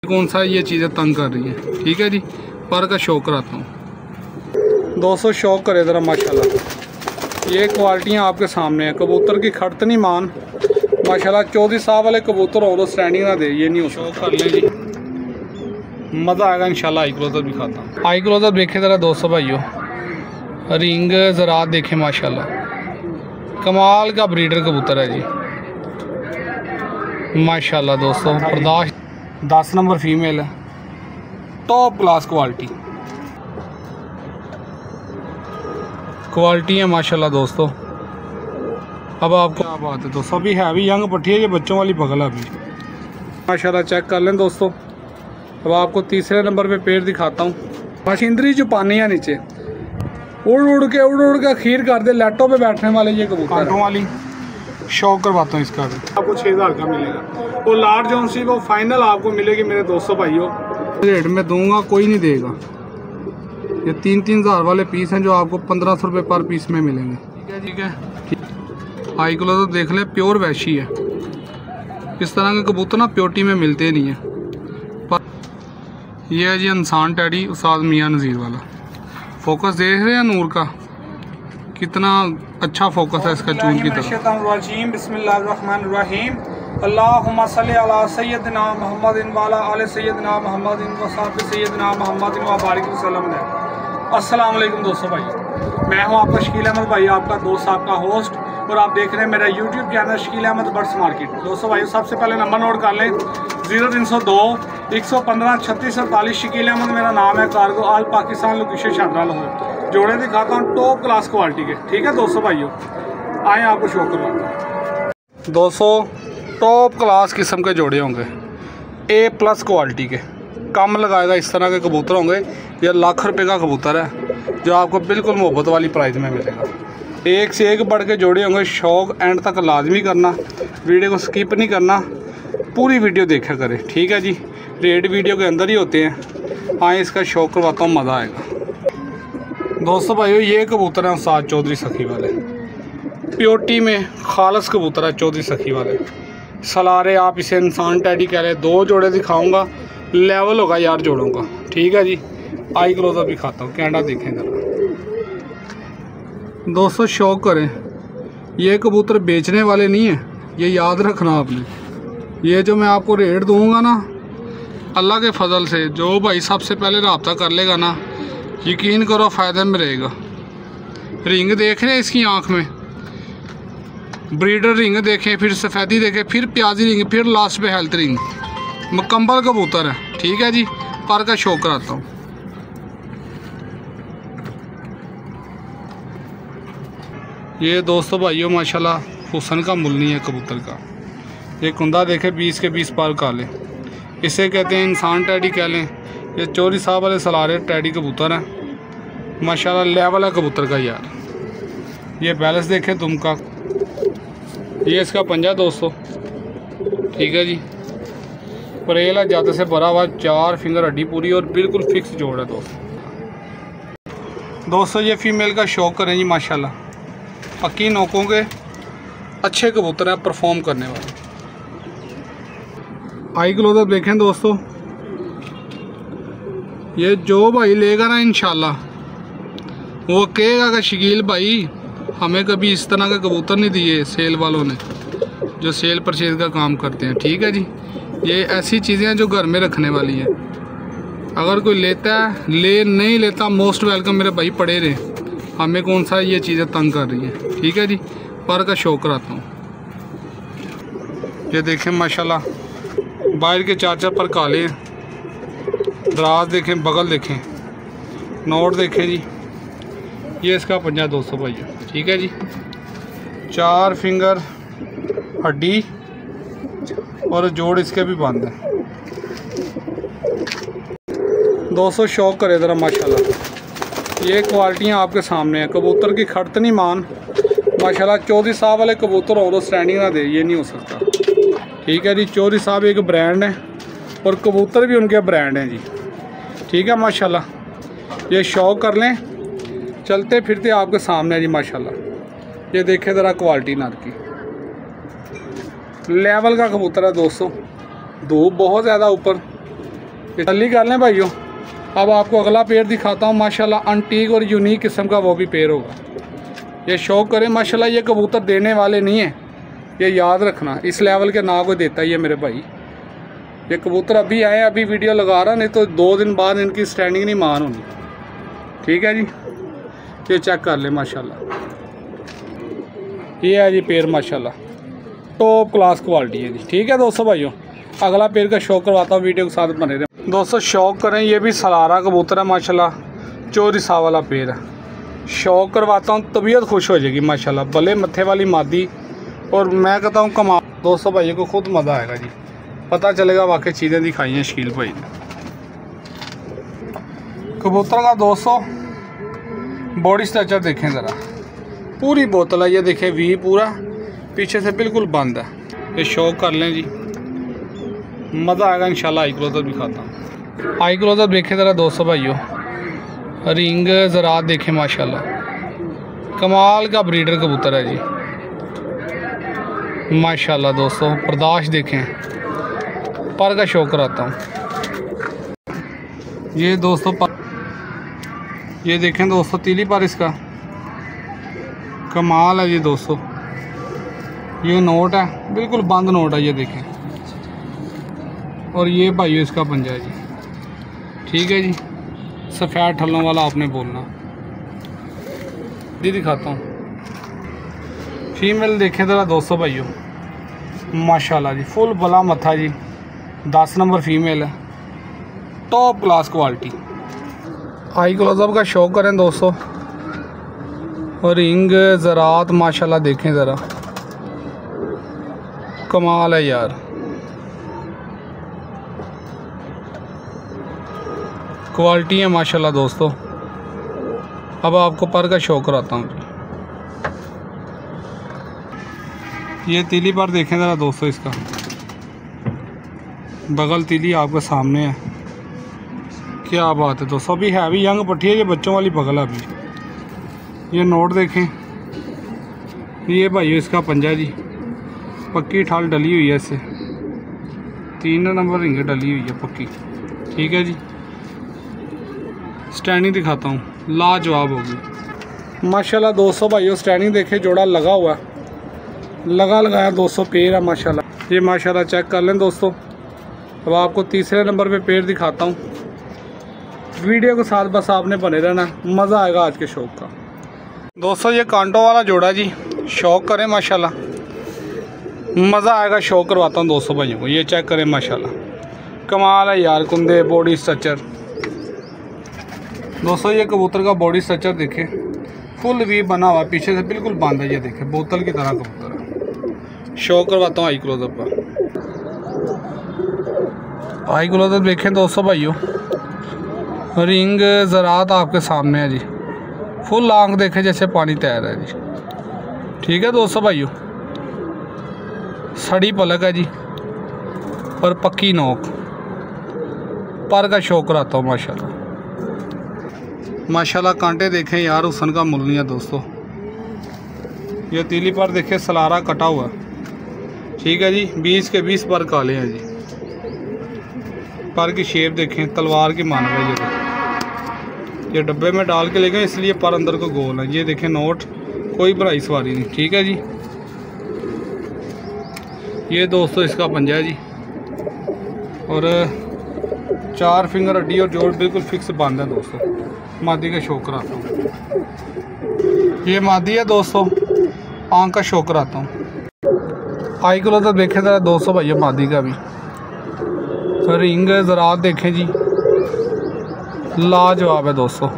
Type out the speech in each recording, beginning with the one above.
कौन सा ये चीज़ें तंग कर रही हैं। ठीक है जी, पर का शौक कराता हूँ दोस्तों। शौक करे ज़रा माशाल्लाह। ये क्वालिटियाँ आपके सामने हैं। कबूतर की खड़तनी मान माशाल्लाह। चौधरी साहब वाले कबूतर हो तो स्टैंडिंग ना दे, ये नहीं हो। शौक कर लें जी, मज़ा आएगा इंशाल्लाह। आई क्लोजर भी खाता हूँ। आई क्लोजर देखें ज़रा दोस्तों भाइयों, रिंग ज़रात देखें माशाल्लाह। कमाल का ब्रीडर कबूतर है जी माशाल्लाह दोस्तों। बर्दाश्त 10 नंबर फीमेल है, टॉप क्लास क्वालिटी है माशाल्लाह दोस्तों। अब आपको क्या बात है दोस्तों, अभी हैवी यंग पट्टी है, ये बच्चों वाली बगल है अभी माशाल्लाह। चेक कर लें दोस्तों। अब आपको तीसरे नंबर पे पेड़ दिखाता हूँ। मशीनरी जो पानी है नीचे उड़ उड़ के खीर कर दे लैटो पे बैठने वाले ये कबूतर वाली शौक करवाता हूँ। इसका भी आपको 6000 का मिलेगा। वो लार्ज जोन सी वो फाइनल आपको मिलेगी मेरे दोस्तों भाइयों। रेट में दूंगा, कोई नहीं देगा। ये 3-3000 वाले पीस हैं जो आपको 1500 रुपये पर पीस में मिलेंगे। ठीक है ठीक है। आई क्लोजर तो देख ले, प्योर वैशी है। इस तरह के कबूतर ना प्योरिटी में मिलते नहीं है। पर यह है जी इंसान टैडी उस्ताद मियाँ नज़ीर वाला। फोकस देख रहे हैं नूर का, कितना अच्छा फोकस है इसका चून की तरफ। बिस्मिल्लाहिर्रहमानिर्रहीम। अल्लाहुम्मा सल्ली अला सय्यदना मुहम्मदिन व अला आलि सय्यदना मुहम्मदिन व सहबी सय्यदना मुहम्मदिन व बारिक वसल्लम। अस्सलाम वालेकुम दोस्तों भाई, मैं हूं आपका शकील अहमद भाई, आपका दोस्त, आपका होस्ट, और आप देख रहे हैं मेरा YouTube channel Shakeel Ahmed birds market. दोस्तों भाई सबसे पहले नंबर नोट कर लें, 0302 115 36 48। शकील अहमद मेरा नाम है, कार्गो आल पाकिस्तान, लोकेशन शादरा लाहौर। जोड़े दिखाता हूँ टॉप क्लास क्वालिटी के। ठीक है दोस्तों भाइयों, आए आपको शो करवाता हूँ। दोस्तों टॉप क्लास किस्म के जोड़े होंगे, A+ क्वालिटी के, कम लगाएगा इस तरह के कबूतर होंगे। यह लाख रुपए का कबूतर है जो आपको बिल्कुल मोहब्बत वाली प्राइस में मिलेगा। एक से एक बढ़ के जोड़े होंगे। शौक एंड तक लाजमी करना, वीडियो को स्किप नहीं करना, पूरी वीडियो देखा करें। ठीक है जी, रेट वीडियो के अंदर ही होते हैं। आए इसका शौक करवाता हूँ, मज़ा आएगा। दोस्तों भाइयों ये कबूतर हैं उस्ताद चौधरी सखी वाले, प्योरिटी में खालस कबूतर है चौधरी सखी वाले। सलारे आप इसे इंसान टैडी कह रहे। 2 जोड़े दिखाऊंगा, लेवल होगा यार जोड़ों का। ठीक है जी, आई क्लोजर भी खाता हूँ। कैंडा देखें जरा दोस्तों। शौक करें, ये कबूतर बेचने वाले नहीं है, ये याद रखना आपने। ये जो मैं आपको रेट दूंगा ना, अल्लाह के फजल से जो भाई सबसे पहले रब्ता कर लेगा ना, यकीन करो फ़ायदे में रहेगा। रिंग देख रहे हैं इसकी आँख में, ब्रीडर रिंग देखें, फिर सफ़ेदी देखें, फिर प्याजी रिंग, फिर लास्ट पे हेल्थ रिंग। मुकम्मल कबूतर है। ठीक है जी, पर का शौक कराता हूँ। ये दोस्तों भाइयों माशाल्लाह हुसन का मुल नहीं है कबूतर का। ये कुंदा देखे 20 के 20 पार काले, इसे कहते हैं इंसान टैडी कह लें। ये चौधरी साहब वाले सलारे टैडी कबूतर हैं माशाल्लाह, लेवल है कबूतर का यार। ये बैलेंस देखे तुम का, ये इसका पंजा दोस्तों। ठीक है जी, परेला ज़्यादा से भरा हुआ, 4 फिंगर हड्डी पूरी और बिल्कुल फिक्स जोड़ है दोस्तों। ये फीमेल का शौक करें जी माशाल्लाह। पक्की नोकों के अच्छे कबूतर हैं, परफॉर्म करने वाले। आई क्लोजर देखें दोस्तों। ये जो भाई लेगा ना इंशाल्लाह वो कहेगा कि शकील भाई हमें कभी इस तरह के कबूतर नहीं दिए सेल वालों ने, जो सेल परचेज का काम करते हैं। ठीक है जी, ये ऐसी चीज़ें हैं जो घर में रखने वाली हैं। अगर कोई लेता है ले, नहीं लेता मोस्ट वेलकम मेरे भाई, पड़े रहे। हमें कौन सा ये चीज़ें तंग कर रही हैं। ठीक है जी, पर का शौक कराता हूँ। ये देखें माशाल्लाह, बाहर के 4 पर काले हैं। दराज देखें, बगल देखें, नोट देखें जी। ये इसका पंजा दोस्तों भाई। ठीक है जी, 4 फिंगर हड्डी और जोड़ इसके भी बंद है दोस्तों। शौक करे ज़रा माशाल्लाह। ये क्वालिटियाँ आपके सामने हैं। कबूतर की खड़तनी मान माशाल्लाह। चौधरी साहब वाले कबूतर हो तो स्टैंडिंग ना दे, ये नहीं हो सकता। ठीक है जी, चौधरी साहब एक ब्रांड है और कबूतर भी उनके ब्रांड हैं जी। ठीक है माशाल्लाह, ये शौक कर लें। चलते फिरते आपके सामने है जी माशाल्लाह। ये देखें ज़रा क्वालिटी नर की, लेवल का कबूतर है दोस्तों। धूप बहुत ज़्यादा ऊपर, जल्दी कर लें भाइयों। अब आपको अगला पेड़ दिखाता हूँ माशाल्लाह, अंटीक और यूनिक किस्म का वो भी पेड़ होगा। ये शौक करें माशाल्लाह, ये कबूतर देने वाले नहीं हैं, ये याद रखना। इस लेवल के ना कोई देता ही है मेरे भाई। ये कबूतर अभी आए, अभी वीडियो लगा रहा, नहीं तो 2 दिन बाद इनकी स्टैंडिंग नहीं मान होनी। ठीक है जी, ये चेक कर ले माशाल्लाह। ये है जी पेड़ माशाल्लाह, टॉप क्लास क्वालिटी है जी। ठीक है दोस्तों भाइयों, अगला पेड़ का शौक करवाता हूँ, वीडियो के साथ बने रहे दोस्तों। शौक करें, ये भी सलारा कबूतर है माशाल्लाह, चोरी सा वाला पेड़ है। शौक करवाता हूँ, तबीयत खुश हो जाएगी माशाल्लाह। भले मत्थे वाली मादी, और मैं कहता हूँ कमाल। दोस्तों भाइयों को खुद मज़ा आएगा जी, पता चलेगा वाकई चीज़ें दिखाई हैं शकील भाई ने। कबूतर का दोस्तों बॉडी स्ट्रक्चर देखें ज़रा, पूरी बोतल है ये देखें, वी पूरा पीछे से बिल्कुल बंद है। ये शौक कर लें जी, मज़ा आएगा इंशाल्लाह। आई क्लोजर भी खाता हूँ, आई क्लोजर देखें ज़रा दोस्तों भाइयों। रिंग ज़रा देखें माशाल्लाह, कमाल का ब्रीडर कबूतर है जी माशाल्लाह। दोस्तों बर्दाश्त देखें, पर का शौक कराता हूँ। ये दोस्तों ये देखें दोस्तों, तीली पर इसका कमाल है जी दोस्तों। ये नोट है, बिल्कुल बंद नोट है, ये देखें। और ये भाइयों इसका पंजा है जी। ठीक है जी, सफ़ेद ठल्लों वाला आपने बोलना। दी दिखाता हूँ, फीमेल देखें ज़रा दोस्तों भाइयों माशाल्लाह जी, फुल बला मत्था जी, 10 नंबर फीमेल है, टॉप क्लास क्वालिटी। आई क्लोजअप का शौक करें दोस्तों। और रिंग ज़रात माशाल्लाह देखें ज़रा, कमाल है यार। क्वालिटी है माशाल्लाह दोस्तों। अब आपको पर का शौक कराता हूँ जी। ये तीली पर देखें ज़रा दोस्तों, इसका बगल तीली आपके सामने है। क्या बात है दोस्तों, अभी है भी यंग पट्टी है, ये बच्चों वाली बगल है अभी। ये नोट देखें, ये भाइयों इसका पंजा जी, पक्की ठाल डली हुई है इससे, 3 नंबर रिंग डली हुई है पक्की। ठीक है जी, स्टैंडिंग दिखाता हूँ, लाजवाब होगी माशाल्लाह दोस्तों भाइयों। स्टैंडिंग देखें, जोड़ा लगा हुआ है, लगा लगाया दोस्तों पेड़ है माशाल्लाह। ये माशाल्लाह चेक कर लें दोस्तों। अब आपको तीसरे नंबर पे पेड़ दिखाता हूँ, वीडियो के साथ बस आपने बने रहना, मज़ा आएगा आज के शौक का। दोस्तों ये कांटों वाला जोड़ा जी, शौक करें माशाल्लाह, मज़ा आएगा। शौक करवाता हूँ दोस्तों भाइयों को। ये चेक करें माशाल्लाह, कमाल है यार। कुंदे बॉडी स्ट्रक्चर दोस्तों, ये कबूतर का बॉडी स्ट्रक्चर देखें, फुल वी बना हुआ, पीछे से बिल्कुल बांधा। ये देखें, बोतल की तरह कबूतर है। शौक करवाता हूँ आई क्लोजअप का। आई क्लोजअप देखें दोस्तों भाइयों, रिंग ज़रात आपके सामने है जी, फुल आंख देखें जैसे पानी तैर है जी। ठीक है दोस्तों भाइयों, सड़ी पलक है जी और पक्की नोक, पर का शौक कराता हूँ माशाल्लाह। माशाल्लाह कांटे देखें यार, हुसन का मुल नहीं है दोस्तों। ये तीली पर देखें, सलारा कटा हुआ। ठीक है जी, 20 के 20 पर काले हैं जी। पर की शेप देखें, तलवार की मानव है। ये डब्बे में डाल के ले गए, इसलिए पर अंदर को गोल है। ये देखें नोट, कोई बड़ाई सवारी नहीं। ठीक है जी, ये दोस्तों इसका पंजा है जी, और 4 फिंगर हड्डी और जोड़ बिल्कुल फिक्स बंद है दोस्तों। मादी का शौक कराता हूँ। ये मादी है दोस्तों, आंख का शौक कराता हूँ। आई क्लोजर देखें ज़रा दोस्तों भैया, मादी का भी। रिंग ज़रात देखें जी, लाजवाब है दोस्तों।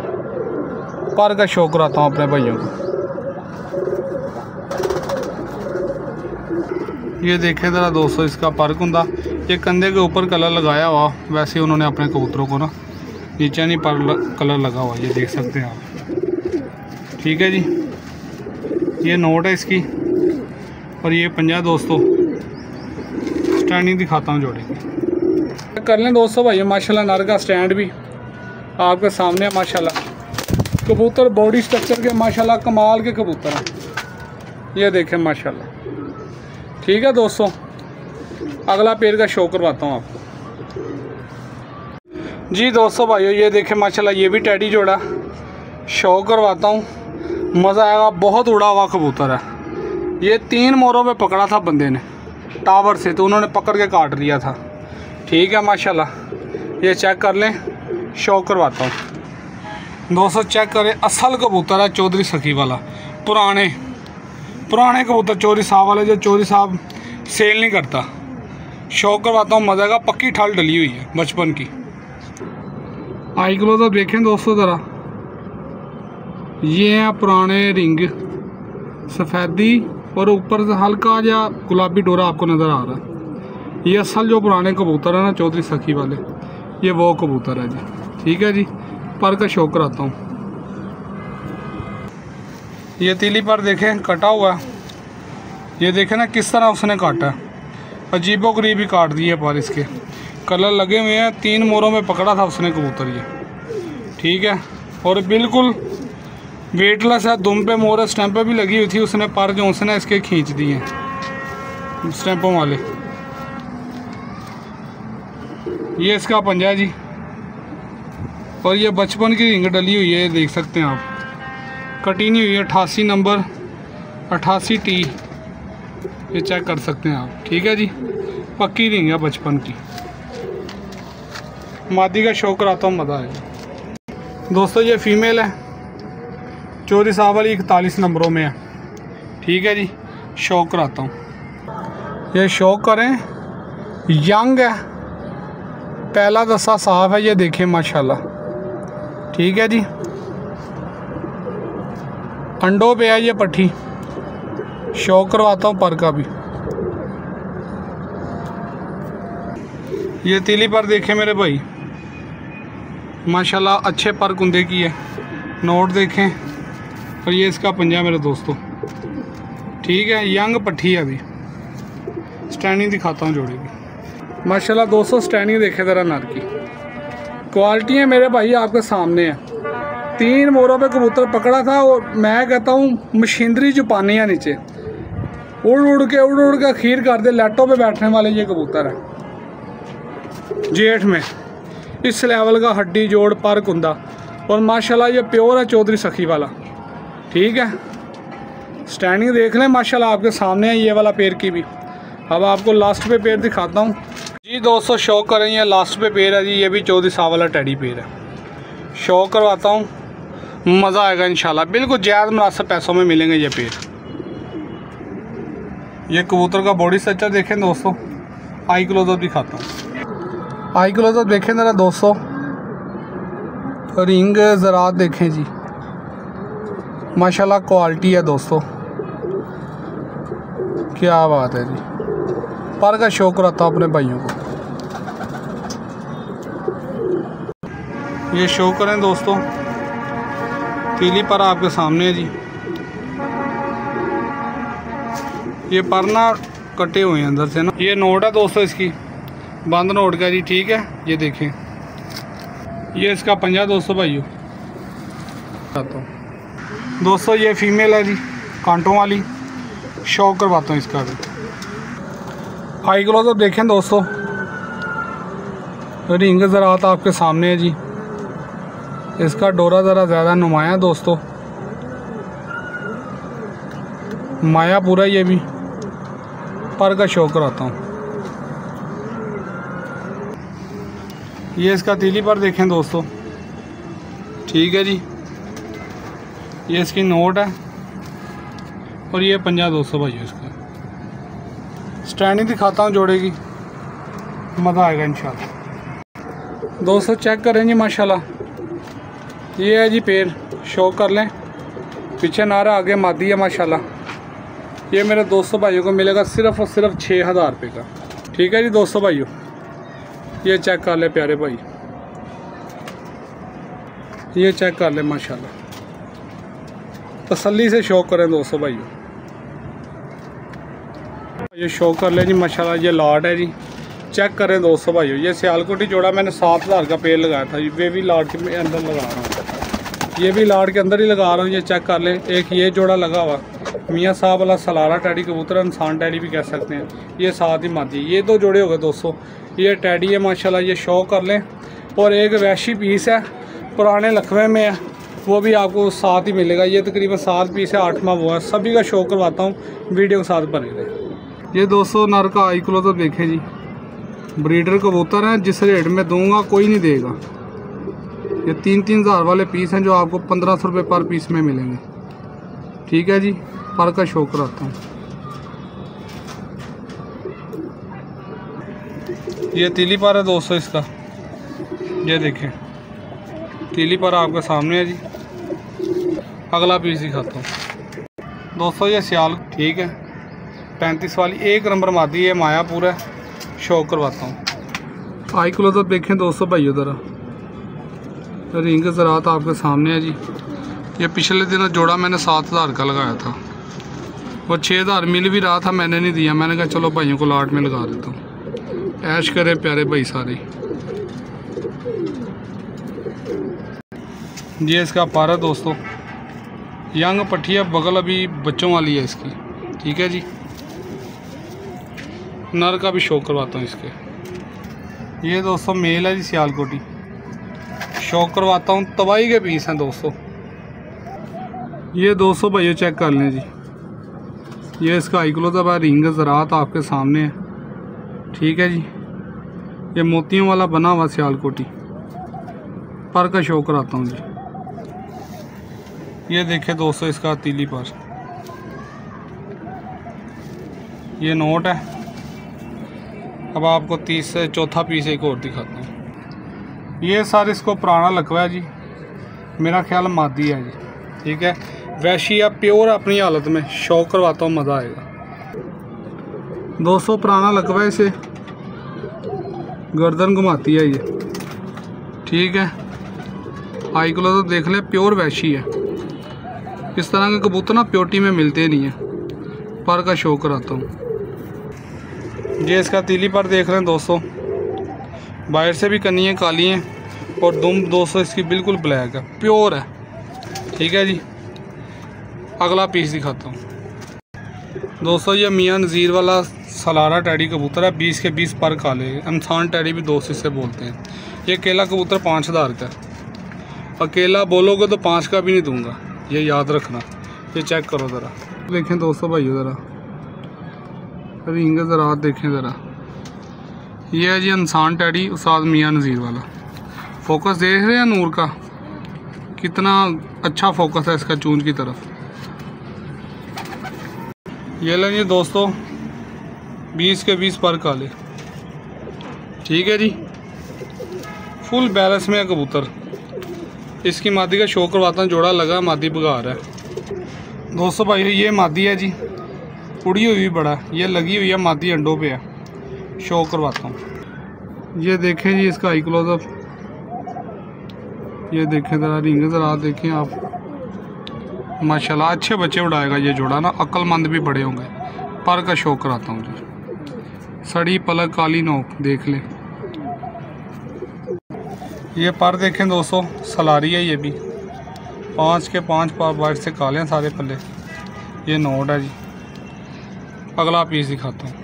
पर का शौक कराता हूँ अपने भाइयों को। ये देखें ज़रा दोस्तों, इसका पर कुंदा, ये कंधे के ऊपर कलर लगाया हुआ, वैसे उन्होंने अपने कबूतरों को ना नीचे नहीं पर कलर लगा हुआ, ये देख सकते हैं आप। ठीक है जी, ये नोट है इसकी, और ये पंजा दोस्तों। स्टैंडिंग दिखाता हूँ जोड़े की, कर लें दोस्तों भाई माशाल्लाह। नर का स्टैंड भी आपके सामने है माशाल्लाह। कबूतर बॉडी स्ट्रक्चर के माशाल्लाह कमाल के कबूतर हैं, ये देखें माशाल्लाह। ठीक है दोस्तों, अगला पेड़ का शो करवाता हूँ आपको। जी दोस्तों भाइयों, ये देखें माशाल्लाह ये भी टैडी जोड़ा शो करवाता हूँ, मज़ा आएगा। बहुत उड़ा हुआ कबूतर है। ये 3 मोरों पे पकड़ा था बंदे ने टावर से, तो उन्होंने पकड़ के काट लिया था। ठीक है माशाल्लाह, ये चेक कर लें, शो करवाता हूँ। दोस्तों चेक करें, असल कबूतर है चौधरी सखी वाला। पुराने कबूतर चौधरी साहब वाले, जो चौधरी साहब सेल नहीं करता। शो करवाता हूँ, मज़ा आएगा। पक्की ठाल डली हुई है बचपन की। आई क्लोज आप देखें दोस्तों ज़रा, ये हैं पुराने रिंग, सफ़ेदी और ऊपर से हल्का या गुलाबी डोरा आपको नज़र आ रहा है। ये असल जो पुराने कबूतर है ना चौधरी सखी वाले, ये वो कबूतर है जी। ठीक है जी, पर का शौक कराता हूँ। ये तीली पर देखें कटा हुआ है, ये देखें ना किस तरह उसने काटा है। अजीबो गरीब ही काट दिए पर इसके कलर लगे हुए हैं। 3 मोरों में पकड़ा था उसने कबूतर ये। ठीक है, और बिल्कुल वेटलेस है। दुम पे मोर स्टैंपें भी लगी हुई थी, उसने पर जो उसने इसके खींच दिए हैं स्टैंपों वाले। ये इसका पंजा है जी, और ये बचपन की रिंग डली हुई है, देख सकते हैं आप। कटी नहीं हुई है। 88 नंबर 88T, ये चेक कर सकते हैं आप। ठीक है जी, पक्की रिंग है बचपन की। मादी का शौक कराता हूँ, मज़ा आएगा। दोस्तों ये फीमेल है चौधरी साहब वाली, 41 नंबरों में है। ठीक है जी, शौक कराता हूँ। ये शौक करें, यंग है, पहला दस्ता साफ है, ये देखें माशाल्लाह। ठीक है जी, अंडों पे है ये पट्टी। शौक करवाता हूँ पर का भी। ये तीली पर देखें मेरे भाई, माशाल्लाह अच्छे पर कुंदे की है। नोट देखें, और ये इसका पंजा मेरे दोस्तों। ठीक है, यंग पट्टी है अभी। स्टैंडिंग दिखाता हूँ जोड़े की। माशाल्लाह दोस्तों स्टैंडिंग देखें ज़रा नर की। क्वालिटी है मेरे भाई आपके सामने है। 3 मोरों पे कबूतर पकड़ा था, और मैं कहता हूँ मशीनरी चुपानी है नीचे। उड़ उड़ के खीर कर दे। लैटों पे बैठने वाले ये कबूतर है जेठ में। इस लेवल का हड्डी जोड़ पर कुंदा, और माशाल्लाह ये प्योर है चौधरी सखी वाला। ठीक है, स्टैंडिंग देख लें माशाल्लाह आपके सामने है ये वाला पैर की भी। अब आपको लास्ट पे पैर दिखाता हूँ जी। दोस्तों शौक करें, ये लास्ट पे पैर है जी, ये भी चौधरी साहब वाला टैडी पैर है। शौक करवाता हूँ, मज़ा आएगा इंशाल्लाह। बिल्कुल जायज़ मुनासिब पैसों में मिलेंगे ये पैर। ये कबूतर का बॉडी स्ट्रक्चर देखें दोस्तों। आई क्लोजअप दिखाता हूँ। आई क्लोजअप देखें ज़रा दोस्तों, रिंग ज़रात देखें जी, माशाल्लाह क्वालिटी है दोस्तों, क्या बात है जी। पर का शौक रहता हूँ अपने भाइयों को। ये शो करें दोस्तों, तीली पर आपके सामने है जी। ये पर ना कटे हुए हैं अंदर से ना। ये नोट है दोस्तों इसकी, बंद नोट का जी। ठीक है, ये देखें, ये इसका पंजा दोस्तों भाइयों। दोस्तों ये फीमेल है जी, कांटों वाली। शौक करवाता हूँ इसका भी। आई क्लोज अब देखें दोस्तों, रिंग ज़रात आपके सामने है जी। इसका डोरा ज़रा ज़्यादा नुमाया दोस्तों, माया पूरा ये भी। पर का शौक कराता हूँ। ये इसका तीली पर देखें दोस्तों। ठीक है जी, ये इसकी नोट है, और ये पंजा दोस्तों भाइयों इसका। स्टैंडिंग दिखाता हूँ जोड़े की, मज़ा आएगा इंशाल्लाह। दोस्तों चेक करें जी माशाल्लाह, ये है जी पैर। शौक कर लें, पीछे नारा, आगे मादी है माशाल्लाह। ये मेरे दोस्तों भाइयों को मिलेगा सिर्फ़ और सिर्फ 6000 रुपये का। ठीक है जी दोस्तों भाइयों, ये चेक कर ले प्यारे भाई, ये चेक कर ले माशाल्लाह। तसल्ली से शौक करें दोस्तों भाइयों। ये शौक कर ले जी माशाल्लाह। ये लाट है जी, चेक करें दोस्तों भाइयों। ये सियालकोटी जोड़ा मैंने 7000 का पेड़ लगाया था, ये भी लाट के अंदर लगा रहा हूँ, ये भी लाट के अंदर ही लगा रहा हूँ। ये चेक कर ले। एक ये जोड़ा लगा हुआ मियाँ साहब वाला सलारा टैडी कबूतर, इंसान टैडी भी कह सकते हैं। ये साथ ही मादी, ये 2 जोड़े हो गए दोस्तों। ये टैडी है माशाल्लाह। ये शौक कर लें, और एक वैशी पीस है पुराने लखवे में है, वो भी आपको साथ ही मिलेगा। ये तकरीबन 7 पीस है, 8वां वो है। सभी का शो करवाता हूँ, वीडियो के साथ बने रहे। ये दोस्तों नर का आई क्लो तो देखें जी, ब्रीडर कबूतर है, जिस रेट में दूंगा कोई नहीं देगा। ये 3-3 हज़ार वाले पीस हैं जो आपको 1500 रुपये पर पीस में मिलेंगे। ठीक है जी, पर का शो कराता हूँ। ये तीली पर है दोस्तों इसका, ये देखें तीली पर आपके सामने है जी। अगला पीस दिखाता हूँ दोस्तों, ये सियाल ठीक है 35 वाली 1 नंबर मादी है, मायापुर है। शो करवाता हूँ। आई क्लो तो देखें दोस्तों भाइयों ज़रा, रिंग ज़रात आपके सामने है जी। ये पिछले दिन जोड़ा मैंने 7,000 का लगाया था, वो 6,000 मिल भी रहा था, मैंने नहीं दिया। मैंने कहा चलो भाइयों को लाट में लगा देता हूँ, ऐश करे प्यारे भाई सारे। ये इसका पारा दोस्तों, यंग पट्टिया बगल अभी बच्चों वाली है इसकी। ठीक है जी, नर का भी शो करवाता हूँ इसके। ये दोस्तों मेल है जी, सियालकोटी। शो करवाता हूँ, तबाही के पीस हैं दोस्तों। ये 200 भाइयों चेक कर लें जी। ये इसका आई क्लो दबा, रिंग ज़रात आपके सामने है। ठीक है जी, ये मोतियों वाला बना हुआ सियालकोटी, पर का शो कराता हूँ जी। ये देखे दोस्तों इसका तीली पर, ये नोट है। अब आपको 30 से चौथा पीस एक और दिखाता हूँ। ये सर इसको पुराना लकवा है जी, मेरा ख्याल मादी है जी। ठीक है, वैशी या प्योर अपनी हालत में। शो करवाता हूँ, मज़ा आएगा। 200 पुराना लकवा है, इसे गर्दन घुमाती है ये। ठीक है, आई क्लो तो देख ले, प्योर वैशी है। इस तरह के कबूतर ना प्योरिटी में मिलते नहीं है। पर का शो कराता हूँ। ये इसका तीली पर देख रहे हैं दोस्तों, बाहर से भी कनियाँ काली हैं और दुम दोस्तों इसकी बिल्कुल ब्लैक है, प्योर है। ठीक है जी, अगला पीस दिखाता हूँ दोस्तों। ये मियाँ नज़ीर वाला सलारा टैडी कबूतर है, 20 के 20 पर काले। इंसान टैडी भी दोस्त इससे बोलते हैं। ये अकेला कबूतर 5,000 का है। अकेला बोलोगे तो 5 का भी नहीं दूंगा, ये याद रखना। ये चेक करो ज़रा, देखें दोस्तों भाइयों ज़रा, रिंग ज़रा देखें ज़रा। ये है जी इंसान टैडी उस्ताद मियाँ नज़ीर वाला। फोकस देख रहे हैं नूर का, कितना अच्छा फोकस है इसका चूंज की तरफ। ये लें जी दोस्तों, 20 के 20 पर काले। ठीक है जी, फुल बैलेंस में है कबूतर। इसकी मादी का शो करवाता हूँ, जोड़ा लगा, मादी बगार है दोस्तों भाई। ये मादी है जी, उड़ी हुई बड़ा, ये लगी हुई है मादी अंडों पे है। शो करवाता हूँ। ये देखें जी इसका आई क्लोजअप, ये देखें ज़रा, रिंग ज़रा देखें आप। माशाल्लाह अच्छे बच्चे उड़ाएगा ये जोड़ा ना, अक्लमंद भी बड़े होंगे। पर का शो कराता हूँ जी। सड़ी पलक काली नोक देख लें। ये पर देखें दोस्तों, सलारी है ये भी, 5 के 5 पर बाहर से काले हैं सारे पल्ले। ये नोट है जी। अगला पीस दिखाता हूँ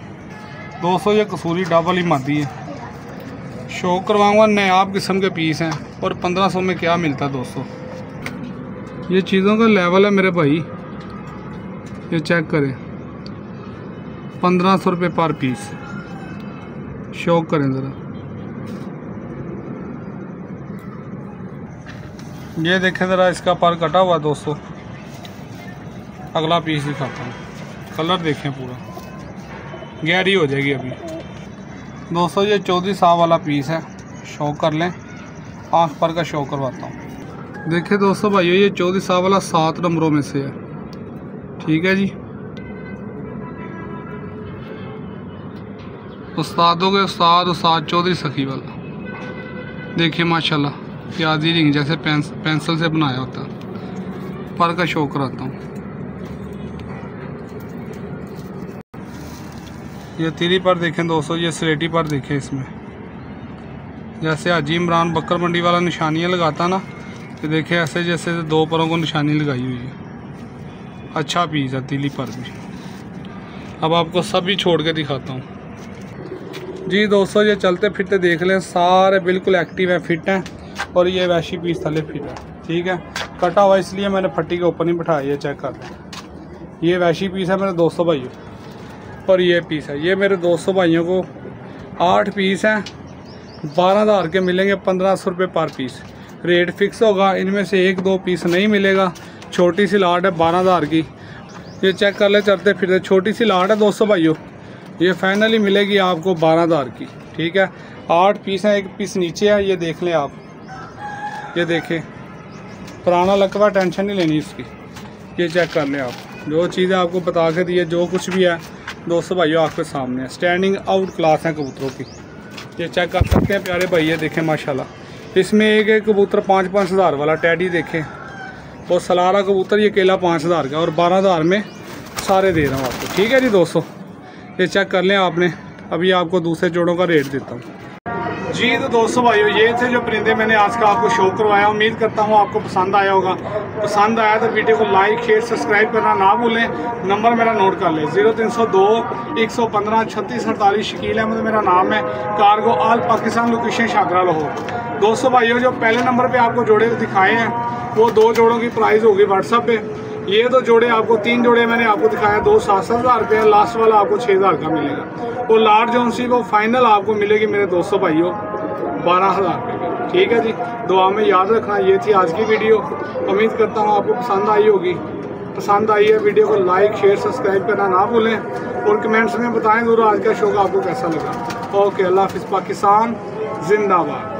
दोस्तों, ये कसूरी डबल ही मादी है। शो करवाऊँगा, नायाब किस्म के पीस हैं। और 1500 में क्या मिलता है दोस्तों। ये चीज़ों का लेवल है मेरे भाई, ये चेक करें, 1500 रुपये पर पीस। शो करें ज़रा, ये देखें ज़रा, इसका पर कटा हुआ दोस्तों। अगला पीस दिखाता हूँ, कलर देखें पूरा, गहरी हो जाएगी अभी दोस्तों। ये 1400 वाला पीस है। शो कर लें, 5 पर का शो करवाता हूँ। देखिए दोस्तों भाइयों, ये 1400 वाला 7 नंबरों में से है। ठीक है जी, उस्तादों के उस्ताद चौधरी सखी वाला। देखिए माशाल्लाह, प्याजी रिंग जैसे पेंसिल से बनाया होता। पर का शो कराता हूँ। ये तीरी पर देखें दोस्तों, ये स्लेटी पर देखें। इसमें जैसे हाजी इमरान बकर मंडी वाला निशानियाँ लगाता ना, तो देखें ऐसे जैसे 2 परों को निशानी लगाई हुई है। अच्छा पीस है तीली पर भी। अब आपको सभी छोड़ के दिखाता हूँ। जी दोस्तों ये चलते फिरते देख लें, सारे बिल्कुल एक्टिव हैं, फिट हैं। और ये वैशी पीस थले फिट है, ठीक है। कटा हुआ इसलिए मैंने फट्टी के ऊपर नहीं बिठाया, ये चेक कर लें। ये वैशी पीस है मेरे 200 भाइयों, और ये पीस है, ये मेरे 200 भाइयों को 8 पीस हैं, 12,000 के मिलेंगे, 1500 रुपये पर पीस। रेट फिक्स होगा, इनमें से 1-2 पीस नहीं मिलेगा। छोटी सी लाट है 12,000 की, ये चेक कर ले चलते फिरते। छोटी सी लाट है 200 भाइयों, ये फाइनली मिलेगी आपको 12,000 की, ठीक है। 8 पीस हैं, 1 पीस नीचे है, ये देख लें आप, ये देखें पुराना लकवा, टेंशन नहीं लेनी इसकी। ये चेक कर लें आप, जो चीज़ें आपको बता के दी है, जो कुछ भी है 200 भाइयों आपके सामने है। स्टैंडिंग आउट क्लास है कबूतरों की, ये चेक कर सकते हैं प्यारे भाई। ये देखें माशाल्लाह, इसमें एक कबूतर 5-5 हज़ार वाला टैडी देखें, और सलारा कबूतर ये केला 5,000 का, और 12,000 में सारे दे रहा हूँ आपको, ठीक है जी दोस्तों। ये चेक कर लें आपने। अभी आपको दूसरे जोड़ों का रेट देता हूँ जी। तो दोस्तों भाइयों, ये थे जो परिंदे मैंने आज का आपको शो करवाया। उम्मीद करता हूँ आपको पसंद आया होगा। पसंद आया तो वीडियो को लाइक शेयर सब्सक्राइब करना ना भूलें। नंबर मेरा नोट कर लें, 0302 115 36 48। शकील अहमद मेरा नाम है, कार्गो ऑल पाकिस्तान, लोकेशन शागरा लाहौर। दोस्तों भाइयों, जो पहले नंबर पर आपको जोड़े दिखाए हैं वो 2 जोड़ों की प्राइस होगी व्हाट्सएप पे। ये 2 जोड़े आपको, 3 जोड़े मैंने आपको दिखाया, 2 7-7 हज़ार रुपये, लास्ट वाला आपको 6,000 का मिलेगा। और लार्ज जोन सी वो फाइनल आपको मिलेगी मेरे 200 भाइयों 12,000 रुपये की, ठीक है जी। दुआ में याद रखना। ये थी आज की वीडियो, उम्मीद करता हूँ आपको पसंद आई होगी। पसंद आई है वीडियो को लाइक शेयर सब्सक्राइब करना ना भूलें, और कमेंट्स में बताएं ज़रूर आज का शो आपको कैसा लगा। ओके, अल्लाह हाफ़िज़, पाकिस्तान जिंदाबाद।